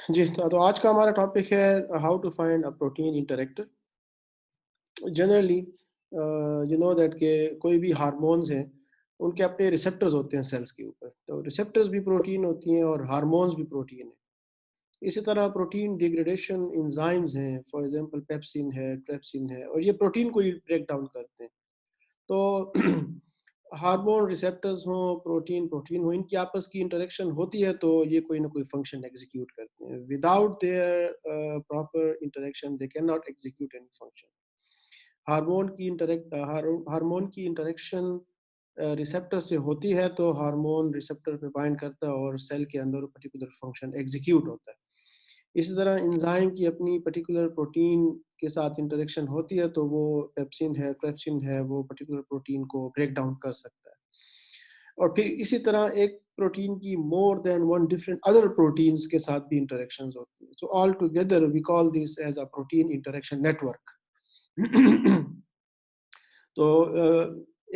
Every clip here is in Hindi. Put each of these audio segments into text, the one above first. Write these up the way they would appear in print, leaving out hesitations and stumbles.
जी, तो आज का हमारा टॉपिक है how to find a protein interactor. Generally you know that के कोई भी हार्मोन्स हैं, उनके अपने रिसेप्टर्स होते हैं सेल्स के ऊपर। तो रिसेप्टर्स भी प्रोटीन होती हैं और हार्मोन्स भी प्रोटीन है। इसी तरह प्रोटीन डिग्रेडेशन एंजाइम्स हैं, फॉर एग्जांपल पेप्सिन है, ट्रिप्सिन है, और ये प्रोटीन को ही ब्रेक डाउन करते हैं। तो हार्मोन रिसेप्टर्स हों, प्रोटीन प्रोटीन हो, इनकी आपस की इंटरेक्शन होती है तो ये कोई ना कोई फंक्शन एग्जीक्यूट करते हैं। Without their proper interaction they can not execute any function. Hormone की इंटरेक्शन रिसेप्टर से होती है तो हार्मोन रिसेप्टर पे बाइंड करता है और सेल के अंदर पर्टिकुलर फंक्शन एग्जीक्यूट होता है। इसी तरह एंजाइम की अपनी पर्टिकुलर प्रोटीन के साथ इंटरेक्शन होती है तो वो पेप्सिन है, ट्रिप्सिन है, वो पर्टिकुलर प्रोटीन को ब्रेक डाउन कर सकता है। और फिर इसी तरह एक प्रोटीन की more than one different other proteins के साथ भी इंटरेक्शंस होती है। So all together we call this as a protein interaction network. तो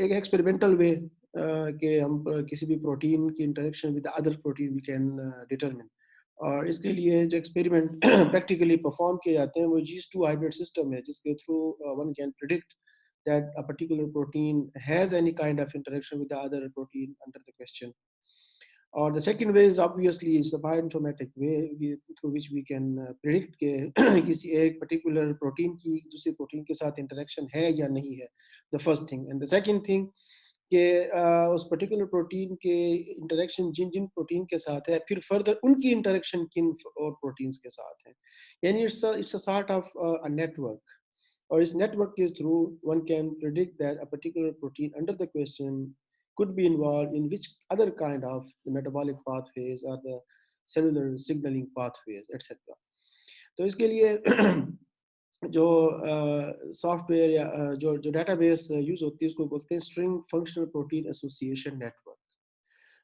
एक एक्सपेरिमेंटल वे कि हम किसी भी प्रोटीन की interaction with other protein we can determine. और इसके लिए जो एक्सपेरिमेंट प्रैक्टिकली परफॉर्म किए जाते हैं वो जीस टू हाइब्रिड सिस्टम है, जिसके through one can predict that a particular protein has any kind of interaction with the other protein under the question. Or the second way is obviously is the bioinformatic way through which we can predict के किसी एक particular protein की दूसरी protein के साथ interaction है या नहीं है, the first thing. And the second thing कि उस particular protein के interaction जिन जिन protein के साथ है, फिर further उनकी interaction किन और proteins के साथ है। यानी it's a sort of a network. Or its network के through one can predict that a particular protein under the question could be involved in which other kind of the metabolic pathways or the cellular signaling pathways etc. तो इसके लिए जो सॉफ्टवेयर या जो जो डेटाबेस यूज होती है उसको बोलते हैं string functional protein association network.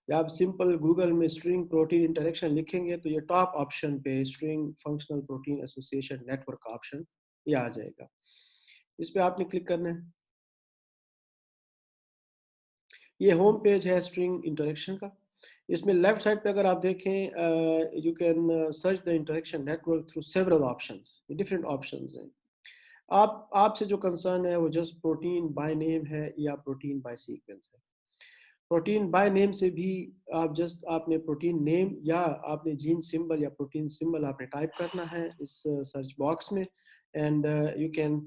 या आप सिंपल गूगल में स्ट्रिंग प्रोटीन इंटरेक्शन लिखेंगे तो ये टॉप ऑप्शन पे string functional protein association network का ऑप्शन ये आ जाएगा। इस पे आपने क्लिक करना है। ये होम पेज है स्ट्रिंग इंटरेक्शन का। इसमें लेफ्ट साइड पे अगर आप देखें you can search the interaction network through several options. Different options हैं। आप आपसे जो कंसर्न है वो जस्ट प्रोटीन बाय नेम है या प्रोटीन बाय सीक्वेंस है। प्रोटीन बाय नेम से भी आप जस्ट आपने प्रोटीन नेम या आपने जीन सिंबल या प्रोटीन सिंबल आपने टाइप करना है इस सर्च बॉक्स में। एंड यू कैन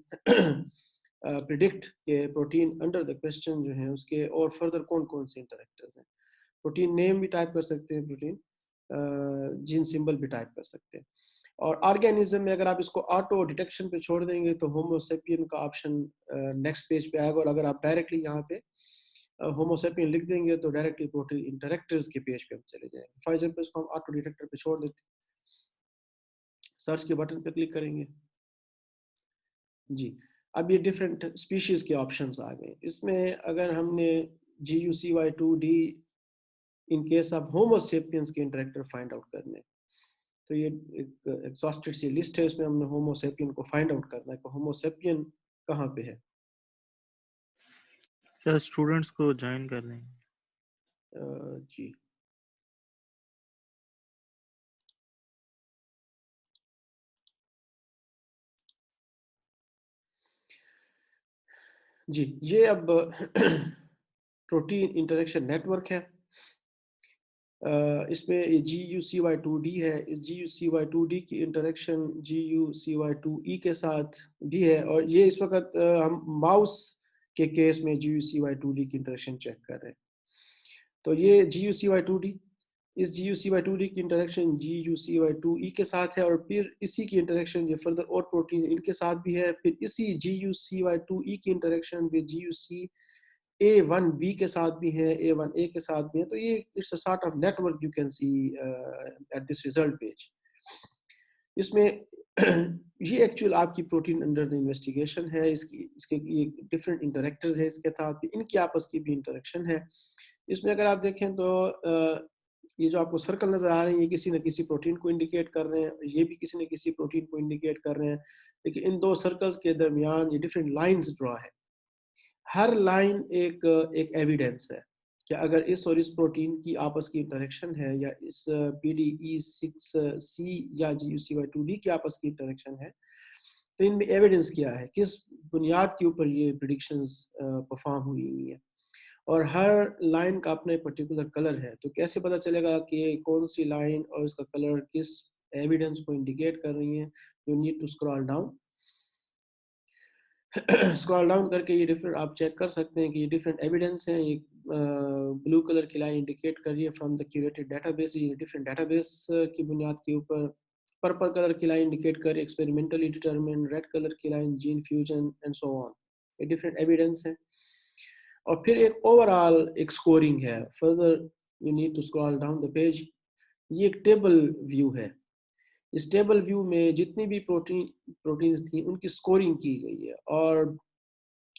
प्रिडिक्ट के प्रोटीन अंडर द क्वेश्चन जो है उसके और फर्दर कौन कौन से इंटरेक्टर्स हैं। प्रोटीन नेम भी टाइप कर सकते हैं, प्रोटीन जीन सिंबल भी टाइप कर सकते हैं। और ऑर्गेनिज्म में अगर आप इसको ऑटो डिटेक्शन पे छोड़ देंगे तो होमोसेपियन का ऑप्शन नेक्स्ट पेज पे आएगा। और अगर आप डायरेक्टली यहाँ पे होमोसेपियन लिख देंगे तो डायरेक्टली प्रोटीन इंटरेक्टर्स के पेज पे हम चले जाएंगे। फॉर एग्जाम्पल इसको हम ऑटो डिटेक्टर पे छोड़ देते हैं, सर्च के बटन पे क्लिक करेंगे। जी, अब ये डिफरेंट स्पीशीज के ऑप्शंस आ गए। इसमें अगर हमने GUCY2D in case of Homo sapiens के इंटरेक्टर फाइंड आउट करने, तो ये एक एग्जॉस्टेड सी लिस्ट है। इसमें हमने होमोसेपियन को फाइंड आउट करना है कि होमोसेपियन कहाँ पे है। सर स्टूडेंट्स को ज्वाइन कर लें। जी जी, ये अब प्रोटीन इंटरेक्शन नेटवर्क है। इसमें ये GUCY2D है। इस GUCY2D की इंटरेक्शन GUCY2E के साथ भी है। और ये इस वक्त हम माउस के केस में GUCY2D की इंटरेक्शन चेक कर रहे हैं। तो ये GUCY2D, इस GUCY2D की इंटरेक्शन GUCY2E के साथ है। और फिर इसी की इंटरेक्शन जो फर्दर और प्रोटीन इनके साथ भी है। फिर इसी GUCY2E की इंटरेक्शन विद GUCA1B के साथ भी है, A1A के साथ भी है। तो ये it's a sort of network you can see at this result page. इसमें ये एक्चुअल आपकी प्रोटीन अंडर द इन्वेस्टिगेशन है। इसकी इसके ये डिफरेंट इंटरेक्टर्स है, इसके साथ भी इनकी आपस की भी इंटरेक्शन है। इसमें अगर आप देखें तो ये जो आपको सर्कल नजर आ रहे हैं ये किसी न किसी प्रोटीन को इंडिकेट कर रहे हैं, ये भी किसी न किसी प्रोटीन को इंडिकेट कर रहे हैं। लेकिन इन दो सर्कल्स के दरमियान ये डिफरेंट लाइंस ड्रॉ है। हर लाइन एक एक एविडेंस है। कि अगर इस और इस प्रोटीन की आपस की इंटरेक्शन है, या इस PDE6C या GUCY2D की आपस की इंटरेक्शन है, तो इनमें एविडेंस क्या है, किस बुनियाद के ऊपर ये प्रिडिक्शंस परफॉर्म हुई है। और हर लाइन का अपना पर्टिकुलर कलर है, तो कैसे पता चलेगा कि कौन सी लाइन और इसका कलर किस एविडेंस को इंडिकेट कर रही है। You need to scroll down. Scroll down करके ये डिफरेंट आप चेक कर सकते हैं कि ये डिफरेंट एविडेंस हैं। ये ब्लू कलर की लाइन इंडिकेट कर रही है फ्रॉम द क्यूरेटेड डेटाबेस, ये डिफरेंट डेटाबेस की बुनियाद के ऊपर। पर्पल कलर की लाइन इंडिकेट कर रही है एक्सपेरिमेंटली डिटरमिन, रेड कलर की line gene fusion and so on. ये डिफरेंट एविडेंस है। और फिर एक ओवरऑल एक स्कोरिंग है। Further you need to scroll down the page. ये एक टेबल व्यू है। इस टेबल व्यू में जितनी भी प्रोटीन्स थी उनकी स्कोरिंग की गई है, और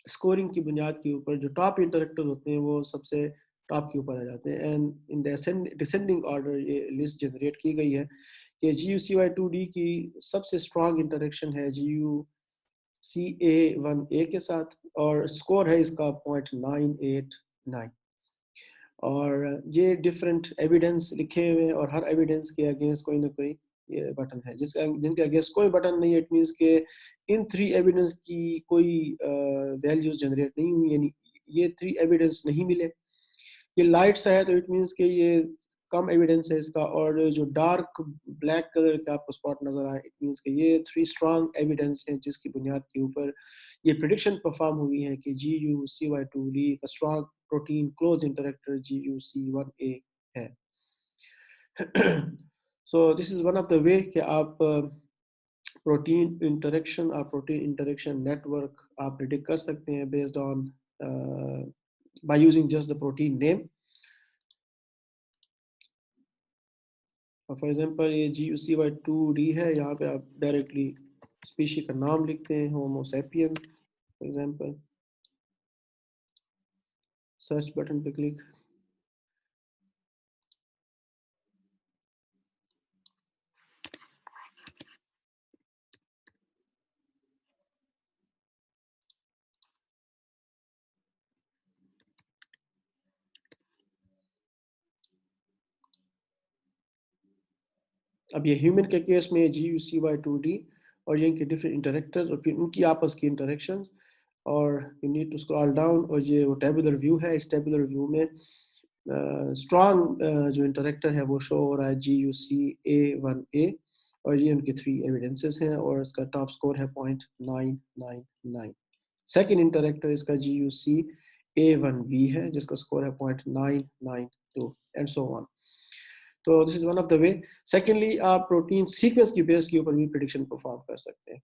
स्कोरिंग की बुनियाद के ऊपर जो टॉप इंटरेक्टर होते हैं वो सबसे टॉप के ऊपर आ जाते हैं। And in the descending order ये लिस्ट जनरेट की गई है कि GUCY2D की सबसे स्ट्रॉन्ग इंटरेक्शन है GUCA1A के साथ, और स्कोर है इसका 0.989। और ये डिफरेंट एविडेंस लिखे हुए हैं, और हर एविडेंस के अगेंस्ट कोई ना कोई ये बटन है, जिनके अगेंस्ट कोई बटन नहीं है। इट मीन्स के इन 3 एविडेंस की कोई वैल्यूज जनरेट नहीं हुई, यानी ये 3 एविडेंस नहीं मिले। ये लाइट सा है तो इट मीन्स के ये कम एविडेंस है इसका। और जो डार्क ब्लैक कलर के आपको स्पॉट नजर आए, इट मीन्स के ये 3 स्ट्रॉन्ग एविडेंस हैं जिसकी बुनियाद के ऊपर ये प्रिडिक्शन परफॉर्म हुई है कि GUCY2D का स्ट्रॉन्ग प्रोटीन क्लोज इंटरेक्टर GUC1A है। So this is one of the way कि आप प्रोटीन इंटरेक्शन और प्रोटीन इंटरेक्शन नेटवर्क आप प्रिडिक्ट कर सकते हैं based on by using just the protein name. For example ये GUCY2D है, यहाँ पे आप डायरेक्टली स्पीशी का नाम लिखते हैं, homo sapien for example, search button पे क्लिक। अब ये ह्यूमन के केस में GUCY2D और ये इनके डिफरेंट इंटरेक्टर्स और फिर उनकी आपस की इंटरेक्शंस। और you need to scroll down, और ये वो टेबुलर व्यू है। इस टेबुलर व्यू में स्ट्रॉन्ग जो इंटरेक्टर है वो शो हो रहा है GUCA1A, और ये उनके 3 एविडेंसेस हैं, और इसका टॉप स्कोर है 0.999। सेकेंड इंटरेक्टर इसका GUCA1B है जिसका स्कोर है 0.992 एंड सो ऑन। तो this is one of the way. Secondly आप प्रोटीन सीक्वेंस की बेस के ऊपर भी प्रिडिक्शन परफॉर्म कर सकते हैं।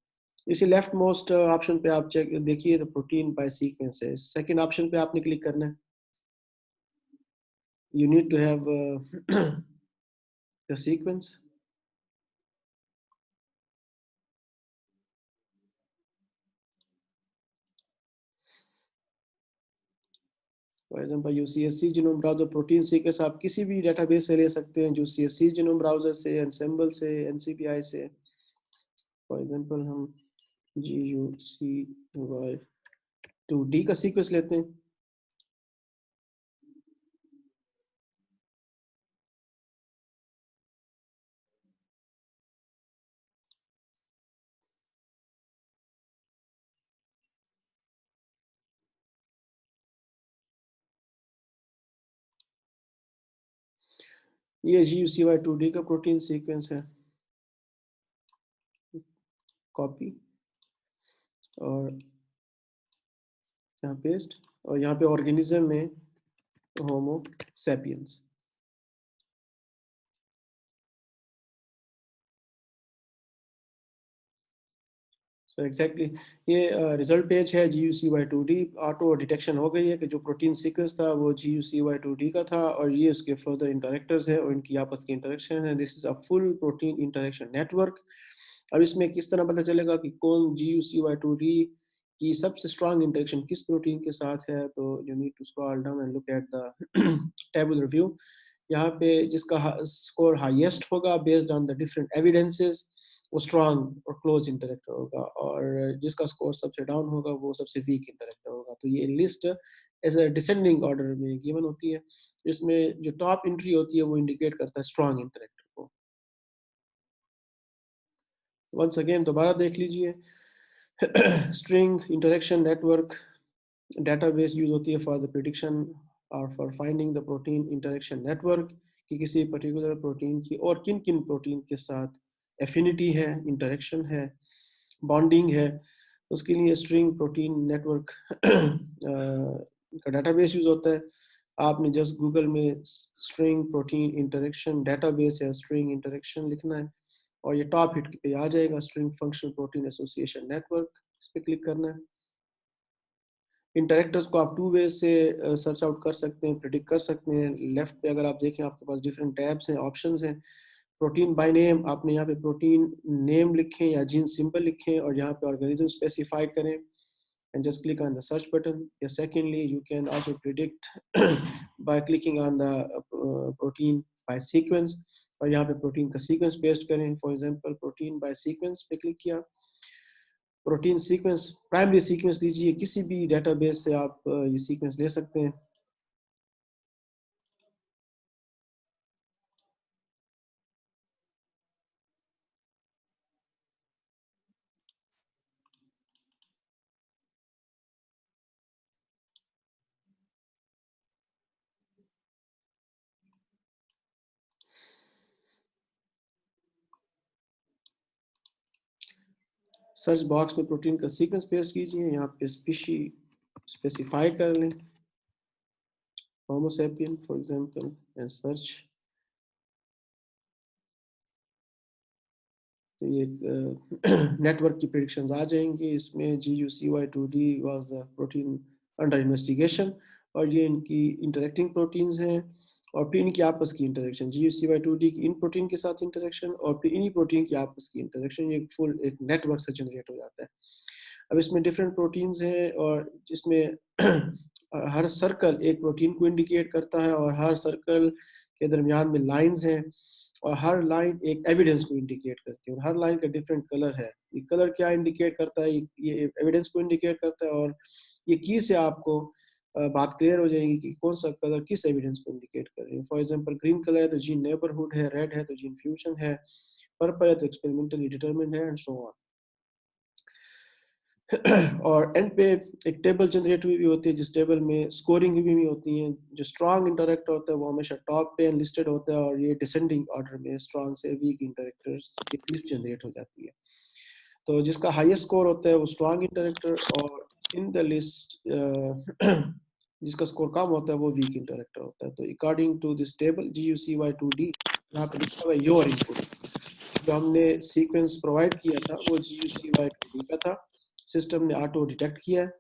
इसी लेफ्ट मोस्ट ऑप्शन पे आप चेक देखिए तो प्रोटीन बाय सीक्वेंस है। सेकेंड ऑप्शन पे आपने क्लिक करना है। You need to have the sequence. For example, you CSC genome browser protein sequence आप किसी भी डेटाबेस से ले सकते हैं, जो CSC genome browser से, Ensemble से, NCBI से। For example, हम GUCY2D का सीक्वेंस लेते हैं। ये GUCY2D का प्रोटीन सीक्वेंस है। कॉपी और यहाँ पेस्ट, और यहाँ पे ऑर्गेनिज्म में होमो सैपियंस। सो एग्जैक्टली ये रिजल्ट पेज है। GUCY2D ऑटो डिटेक्शन हो गई है कि जो प्रोटीन सीक्वेंस था वो GUCY2D का था, और ये उसके फर्दर इंटरेक्टर्स है और इनकी आपस की इंटरेक्शन है। This is a full protein interaction network. अब इसमें किस तरह पता चलेगा कि कौन GUCY2D की सबसे स्ट्रॉन्ग इंटरेक्शन किस प्रोटीन के साथ है। तो you need to scroll down and look at the tabular view. यहाँ पे जिसका स्कोर हाईएस्ट होगा based on the different evidences वो स्ट्रॉन्ग और क्लोज इंटरेक्टर होगा, और जिसका स्कोर सबसे डाउन होगा वो सबसे वीक इंटरेक्टर होगा। तो ये list as a descending order में गिवन होती है, जिसमें जो टॉप एंट्री होती है वो इंडिकेट करता है स्ट्रॉन्ग इंटरेक्टर को। वंस अगेन दोबारा देख लीजिए। String interaction network database use होती है फॉर द प्रिडिक्शन और for finding the protein interaction network, कि किसी पर्टिकुलर प्रोटीन की और किन किन प्रोटीन के साथ एफिनिटी है, इंटरेक्शन है, बॉन्डिंग है। उसके लिए स्ट्रिंग प्रोटीन नेटवर्क का डेटाबेस यूज होता है। आपने जस्ट गूगल में स्ट्रिंग प्रोटीन इंटरेक्शन डेटाबेस या स्ट्रिंग इंटरेक्शन लिखना है और ये टॉप हिट पे आ जाएगा, string functional protein association network, इस पर क्लिक करना है। इंटरेक्टर्स को आप टू वे से सर्च आउट कर सकते हैं, प्रिडिक्ट कर सकते हैं। लेफ्ट पे अगर आप देखें आपके पास डिफरेंट टैब्स हैं, ऑप्शंस हैं। प्रोटीन बाय नेम, आपने यहाँ पे प्रोटीन नेम लिखें या जीन सिंबल लिखें और यहाँ पे ऑर्गेनिज्म स्पेसिफाई करें and just click on the search button. Yeah, secondly, you can also predict by clicking on the protein by sequence और यहाँ पे प्रोटीन का सीक्वेंस पेस्ट करें। For example protein bye sequence पे क्लिक किया, प्रोटीन सीक्वेंस प्राइमरी सीक्वेंस लीजिए, किसी भी डेटाबेस से आप ये सीक्वेंस ले सकते हैं। सर्च बॉक्स में प्रोटीन का सीक्वेंस पेस्ट कीजिए, यहाँ पे स्पीशी स्पेसिफाई कर लें, homo sapien for example, and search. तो ये नेटवर्क की प्रेडिक्शंस आ जाएंगी। इसमें GUCY2D was the protein under investigation और ये इनकी इंटरेक्टिंग प्रोटीन्स हैं और फिर इनकी आपस की इंटरेक्शन, GUCY2D की इन प्रोटीन के साथ इंटरेक्शन और फिर इन्हीं प्रोटीन की आपस की इंटरेक्शन, ये फुल एक नेटवर्क से जनरेट हो जाता है। अब इसमें डिफरेंट प्रोटीन्स हैं और जिसमें हर सर्कल एक प्रोटीन को इंडिकेट करता है और हर सर्कल के दरमियान में लाइंस हैं और हर लाइन एक एविडेंस को इंडिकेट करती है और हर लाइन का डिफरेंट कलर है। ये कलर क्या इंडिकेट करता है, ये एविडेंस को इंडिकेट करता है और ये की से आपको बात क्लियर हो जाएगी कि कौन सा कलर किस एविडेंस को इंडिकेट कर रही है। फॉर एग्जांपल ग्रीन कलर है तो जीन नेबरहुड है, रेड है तो जीन फ्यूजन है, पर्पल है तो एक्सपेरिमेंटली डिटरमिन्ड है, एंड सो ऑन। और एंड पे एक टेबल जनरेट हुई होती है जिस टेबल में स्कोरिंग हुई होती है। जो स्ट्रॉन्ग इंटरेक्टर होता है वो हमेशा टॉप पे लिस्टेड होता है और ये डिसेंडिंग ऑर्डर में स्ट्रॉन्ग से वीक इंटरेक्टर्स की लिस्ट जनरेट हो जाती है। तो जिसका हाईएस्ट स्कोर होता है वो स्ट्रॉन्ग इंटरेक्टर और इन द लिस्ट जिसका स्कोर कम होता है वो वीक इंटरेक्टर होता है। तो according to this table GUCY2D, यहाँ पे लिखा हुआ है योर इनपुट, जो हमने सीक्वेंस प्रोवाइड किया था वो GUCY2D का था, सिस्टम ने ऑटो डिटेक्ट किया है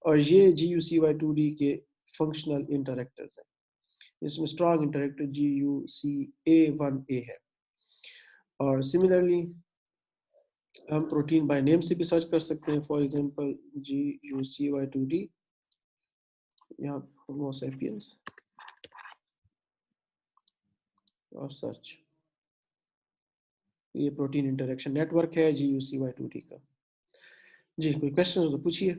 और ये GUCY2D के फंक्शनल इंटरेक्टर्स हैं। इसमें स्ट्रॉन्ग इंटरेक्टर GUCA1A है। और सिमिलरली हम प्रोटीन बाय नेम से भी सर्च कर सकते हैं। फॉर एग्जांपल GUCY2D, यहाँ होमो सेपियंस और सर्च, ये प्रोटीन इंटरेक्शन नेटवर्क है GUCY2D का। जी कोई क्वेश्चन हो तो पूछिए।